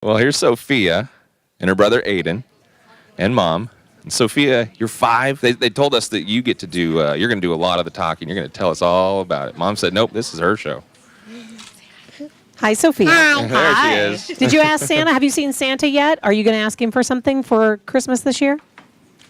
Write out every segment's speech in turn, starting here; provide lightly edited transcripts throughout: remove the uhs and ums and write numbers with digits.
Well, here's Sophia and her brother Aiden and Mom. And Sophia, you're 5. They told us that you get to do, you're going to do a lot of the talking. You're going to tell us all about it. Mom said, nope, this is her show. Hi, Sophia. Hi. There she is. Did you ask Santa? Have you seen Santa yet? Are you going to ask him for something for Christmas this year?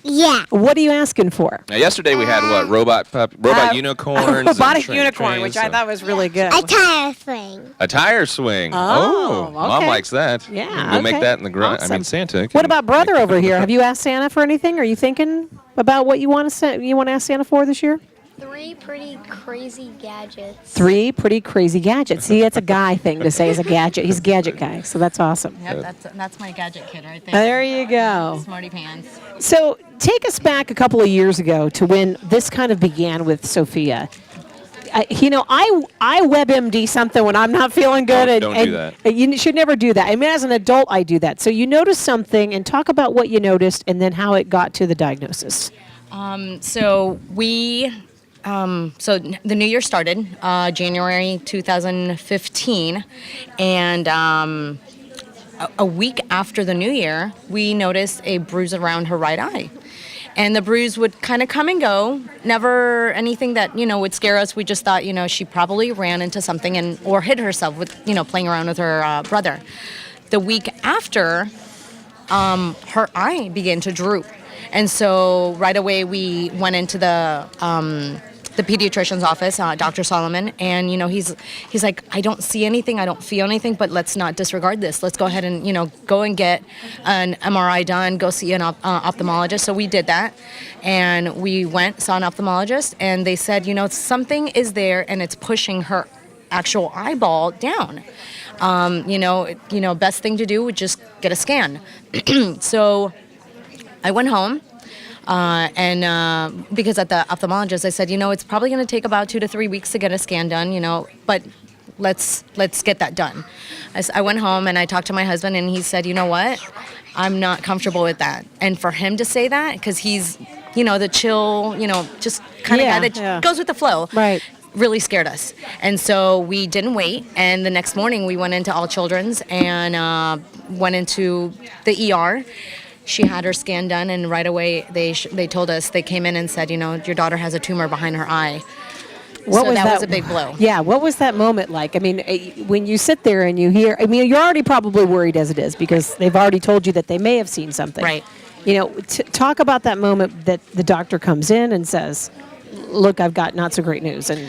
Yeah. What are you asking for? Now, yesterday we had what? Robot unicorns. Robotic and unicorn, which I thought was really good. A tire swing. A tire swing. Oh, Mom okay. likes that. Yeah, We'll make okay. that in the garage. Awesome. I mean, Santa. What about brother over here? Have you asked Santa for anything? Are you thinking about what you want to ask Santa for this year? 3 pretty crazy gadgets. 3 pretty crazy gadgets. See, that's a guy thing to say is a gadget. He's a gadget guy, so that's awesome. Yep, that's my gadget kid right there. There you go. Smarty pants. So take us back a couple of years ago to when this kind of began with Sophia. I WebMD something when I'm not feeling good. Don't do that. You should never do that. I mean, as an adult, I do that. So you noticed something, and talk about what you noticed and then how it got to the diagnosis. So the new year started January 2015, and a week after the new year, we noticed a bruise around her right eye. And the bruise would kind of come and go, never anything that, would scare us. We just thought, she probably ran into something or hit herself with, playing around with her brother. The week after, her eye began to droop. And so right away we went into the pediatrician's office, Dr. Solomon, and he's like, I don't see anything, I don't feel anything, but let's not disregard this. Let's go ahead and go and get an MRI done, go see an ophthalmologist. So we did that, and we saw an ophthalmologist, and they said, something is there, and it's pushing her actual eyeball down. Best thing to do would just get a scan. So I went home. Because at the ophthalmologist, I said, it's probably going to take about 2 to 3 weeks to get a scan done, but let's get that done. I went home and I talked to my husband, and he said, you know what, I'm not comfortable with that. And for him to say that, because he's, the chill, just kind of guy that goes with the flow. Right. Really scared us. And so we didn't wait. And the next morning we went into All Children's and went into the ER. She had her scan done, and right away they told us, they came in and said, your daughter has a tumor behind her eye. That was a big blow. Yeah, what was that moment like? I mean, when you sit there and you hear, you're already probably worried as it is because they've already told you that they may have seen something. Right. Talk about that moment that the doctor comes in and says, look, I've got not so great news. And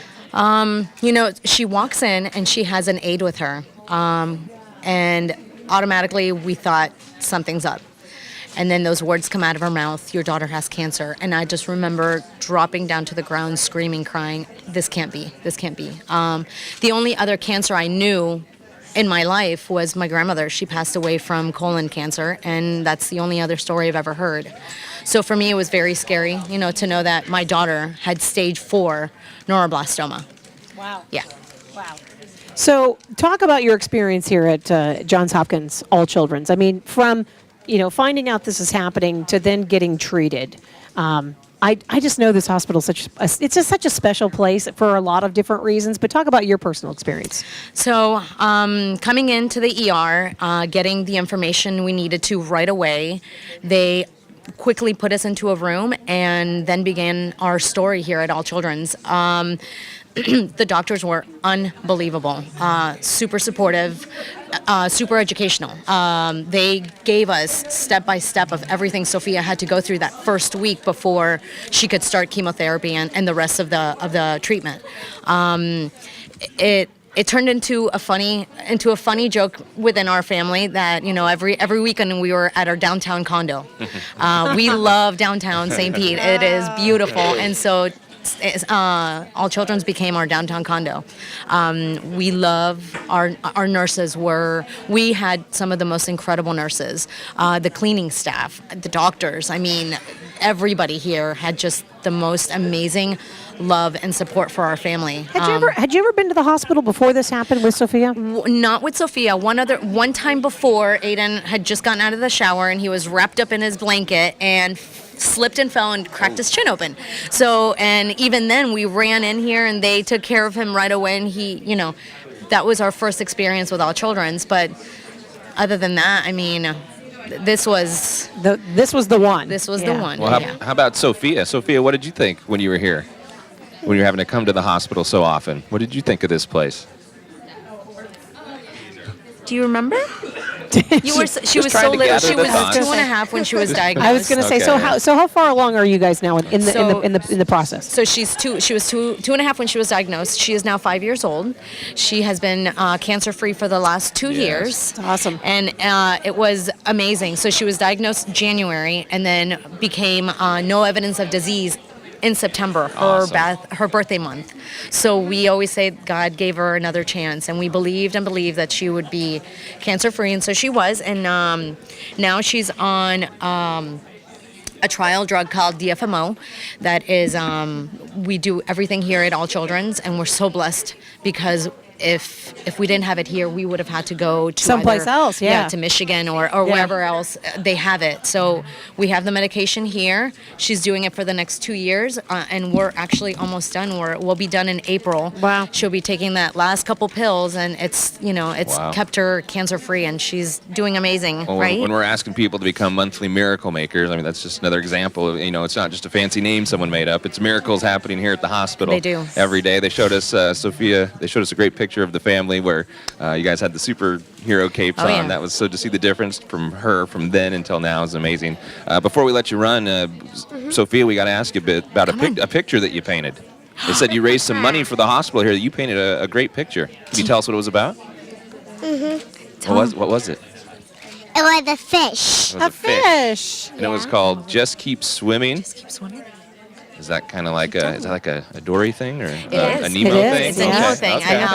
she walks in and she has an aide with her, and automatically we thought something's up. And then those words come out of her mouth, your daughter has cancer. And I just remember dropping down to the ground, screaming, crying, this can't be. The only other cancer I knew in my life was my grandmother. She passed away from colon cancer, and that's the only other story I've ever heard. So for me, it was very scary, to know that my daughter had stage 4 neuroblastoma. Wow. Yeah. Wow. So talk about your experience here at Johns Hopkins All Children's. I mean, from finding out this is happening to then getting treated. I just know this hospital it's just such a special place for a lot of different reasons, but talk about your personal experience. So coming into the ER, getting the information we needed to right away, they quickly put us into a room and then began our story here at All Children's. The doctors were unbelievable, super supportive, super educational. They gave us step-by-step of everything Sofia had to go through that first week before she could start chemotherapy and the rest of the treatment. It turned into a funny joke within our family that every weekend we were at our downtown condo. We love downtown St. Pete. It is beautiful, and so All Children's became our downtown condo. We love our nurses. We had some of the most incredible nurses, the cleaning staff, the doctors. I mean, everybody here had just the most amazing love and support for our family. Had you ever been to the hospital before this happened with Sofia? Not with Sofia. One time before, Aiden had just gotten out of the shower and he was wrapped up in his blanket and slipped and fell and cracked his chin open. So, and even then we ran in here and they took care of him right away, and that was our first experience with All Children's. But other than that, I mean, this was This was the one. the Yeah. one. Well, yeah. how about Sophia? Sophia, what did you think when you were here? When you were having to come to the hospital so often? What did you think of this place? Do you remember? She was trying so to little. gather She the was thoughts. 2.5 when she was diagnosed. I was going to say, Okay. so how far along are you guys now in the So- in the process? So she was 2.5 when she was diagnosed. She is now 5 years old. She has been cancer-free for the last 2 years. That's awesome. And it was amazing. So she was diagnosed January and then became no evidence of disease in September, Awesome. her birthday month. So we always say God gave her another chance, and we believed that she would be cancer-free, and so she was. And now she's on a trial drug called DFMO. That is, we do everything here at All Children's, and we're so blessed because if we didn't have it here, we would have had to go to Someplace either- else, yeah. to Michigan or wherever else they have it. So we have the medication here. She's doing it for the next 2 years, and we're actually almost done. We'll be done in April. Wow. She'll be taking that last couple pills, and it's Wow. kept her cancer free, and she's doing amazing, Well, right? when we're asking people to become monthly miracle makers, I mean, that's just another example of, it's not just a fancy name someone made up. It's miracles happening here at the hospital. They do. Every day. They showed us, Sophia, they showed us a great picture of the family where you guys had the superhero capes Oh, on. yeah. That was so to see the difference from her from then until now is amazing. Before we let you run, Sophia, we got to ask you a bit about a picture that you painted. They said you raised some money for the hospital here. You painted a great picture. Can you tell us what it was about? What was it? It was a fish. It was A fish. And it was called Just Keep Swimming. Just keep swimming. Is that kind of like a Dory thing or a is. Nemo It is. thing? It's a Yeah. Nemo thing. Okay.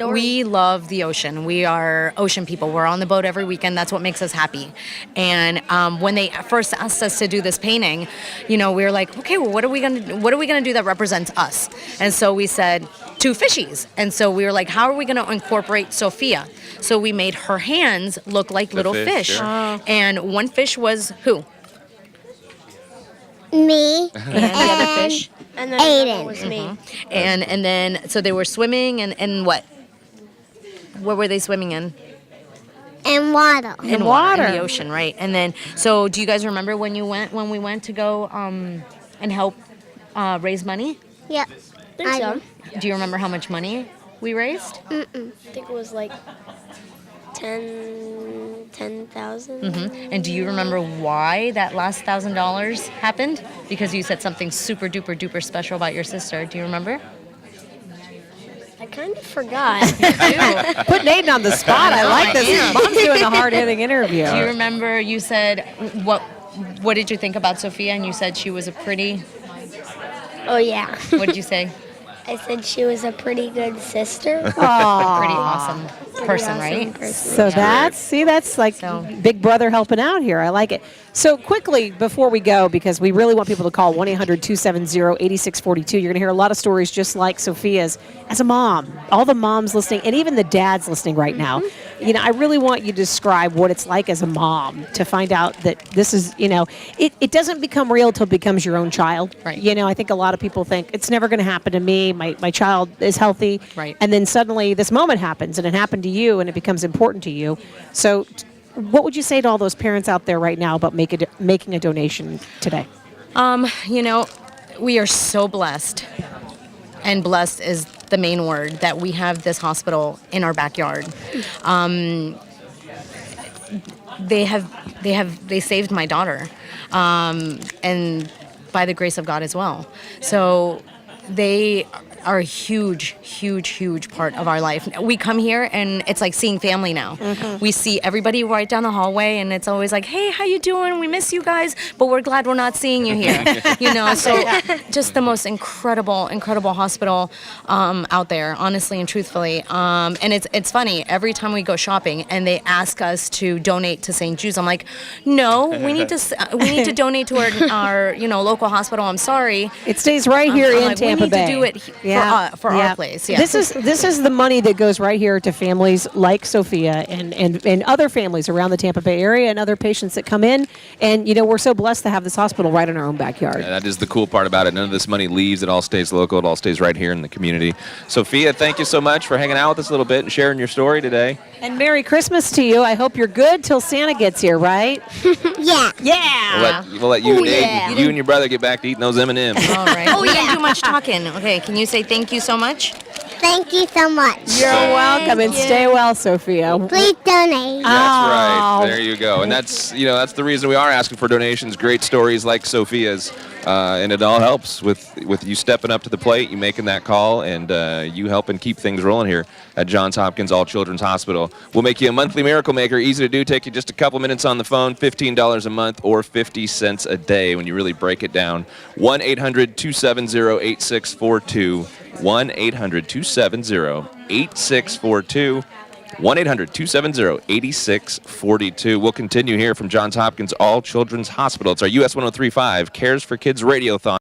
And, we love the ocean. We are ocean people. We're on the boat every weekend. That's what makes us happy. And when they first asked us to do this painting, we were like, okay, well, what are we gonna do that represents us? And so we said 2 fishies. And so we were like, how are we gonna incorporate Sophia? So we made her hands look like little fish, fish. sure. And one fish was who? Me And the other fish. And then Aiden. another was me. And then so they were swimming and what? What were they swimming in? and water. In water. in the ocean, right? And then, so do you guys remember when we went to go and help raise money? Yep. Think so. Do you remember how much money we raised? I think it was like 10,000. And do you remember why that last $1,000 happened? Because you said something super duper duper special about your sister. Do you remember? I kind of forgot. Putting Aiden on the spot. I like this. am. Mom's doing a hard-hitting interview. Do you remember you said what did you think about Sophia? And you said she was a pretty. Oh yeah. What did you say? I said she was a pretty good sister. Pretty awesome person, awesome right? person. So that's like So- Big Brother helping out here. I like it. So quickly before we go, because we really want people to call 1-800-270-8642. You're going to hear a lot of stories just like Sophia's as a mom. All the moms listening, and even the dads listening right now. You know, I really want you to describe what it's like as a mom to find out that this is, it doesn't become real till it becomes your own child. Right. I think a lot of people think it's never going to happen to me. My child is healthy. Right. And then suddenly this moment happens, and it happened to you, and it becomes important to you. So what would you say to all those parents out there right now about making a donation today? We are so blessed, and blessed is the main word, that we have this hospital in our backyard. They saved my daughter, and by the grace of God as well. So they are a huge, huge, huge part of our life. We come here and it's like seeing family now. We see everybody right down the hallway, and it's always like, hey, how you doing? We miss you guys, but we're glad we're not seeing you here. So just the most incredible, incredible hospital out there, honestly and truthfully. And it's funny, every time we go shopping and they ask us to donate to St. Jude's, I'm like, no, we need to donate to our local hospital. I'm sorry. It stays right here I'm in like, Tampa we need Bay. to do it for our place. Yeah. This is the money that goes right here to families like Sophia and other families around the Tampa Bay area and other patients that come in. And we're so blessed to have this hospital right in our own backyard. Yeah, that is the cool part about it. None of this money leaves. It all stays local. It all stays right here in the community. Sophia, thank you so much for hanging out with us a little bit and sharing your story today. And Merry Christmas to you. I hope you're good till Santa gets here, right? Yeah. Yeah. We'll let you and yeah. Aiden, you and your brother get back to eating those M&Ms. All right. Oh, we didn't do much talking. Okay, can you say thank you so much? Thank you so much. You're welcome, and stay well, Sophia. Please donate. That's right. Oh. There you go. And that's the reason we are asking for donations. Great stories like Sophia's, and it all helps with you stepping up to the plate, you making that call, and you helping keep things rolling here at Johns Hopkins All Children's Hospital. We'll make you a monthly Miracle Maker. Easy to do. Take you just a couple minutes on the phone. $15 a month or 50 cents a day when you really break it down. 1-800-270-8642. 1-800-270-8642. 1-800-270-8642. We'll continue here from Johns Hopkins All Children's Hospital. It's our U.S. 1035 Cares for Kids Radiothon.